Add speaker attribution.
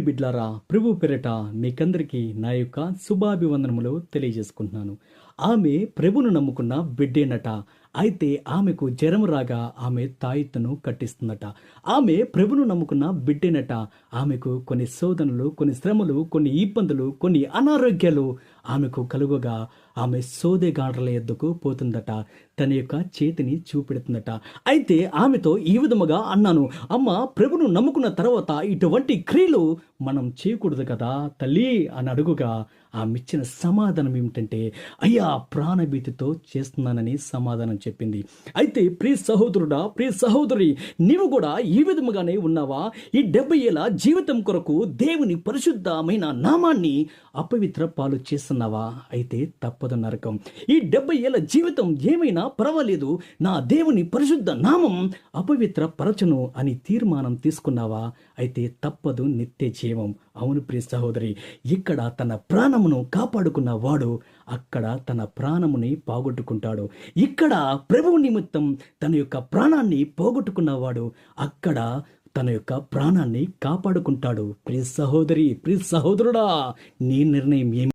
Speaker 1: బిడ్లారా, ప్రభు పేరిట మీకందరికీ నా యొక్క శుభాభివందనములు తెలియజేసుకుంటున్నాను. ఆమె ప్రభును నమ్ముకున్న బిడ్డేనట. అయితే ఆమెకు జ్వరము రాగా ఆమె తాయెత్తును కట్టిస్తుందట. ఆమె ప్రభును నమ్ముకున్న బిడ్డేనట. ఆమెకు కొన్ని శోధనలు, కొన్ని శ్రమలు, కొన్ని ఇబ్బందులు, కొన్ని అనారోగ్యాలు ఆమెకు కలుగగా ఆమె సోదెగాండ్రల ఎద్దుకు పోతుందట. తన యొక్క చేతిని చూపెడుతుందట. అయితే ఆమెతో ఈ విధముగా అన్నాను, అమ్మ, ప్రభును నమ్ముకున్న తర్వాత ఇటువంటి క్రియలు మనం చేయకూడదు కదా తల్లి అని అడుగుగా ఆమె ఇచ్చిన సమాధానం ఏమిటంటే, అయ్యా, ప్రాణభీతితో చేస్తున్నానని సమాధానం చెప్పింది. అయితే ప్రియ సహోదరుడా, ప్రియ సహోదరి, నీవు కూడా ఈ విధముగానే ఉన్నావా? ఈ 70 ఏళ్ల జీవితం కొరకు దేవుని పరిశుద్ధమైన నామాన్ని అపవిత్ర పాలు చేస్తున్నావా? అయితే తప్పదు నరకం. ఈ 70 ఏళ్ల జీవితం ఏమైనా పర్వాలేదు, నా దేవుని పరిశుద్ధ నామం అపవిత్ర పరచను అని తీర్మానం తీసుకున్నావా? అయితే తప్పదు నిత్య జీవం. అవును ప్రియ సహోదరి, ఇక్కడ తన ప్రాణమును కాపాడుకున్న వాడు అక్కడ తన ప్రాణముని పోగొట్టుకుంటాడు. ఇక్కడ ప్రభువు నిమిత్తం తన యొక్క ప్రాణాన్ని పోగొట్టుకున్నవాడు అక్కడ తన యొక్క ప్రాణాన్ని కాపాడుకుంటాడు. ప్రియ సహోదరి, ప్రియ సహోదరుడా, నీ నిర్ణయం ఏమి?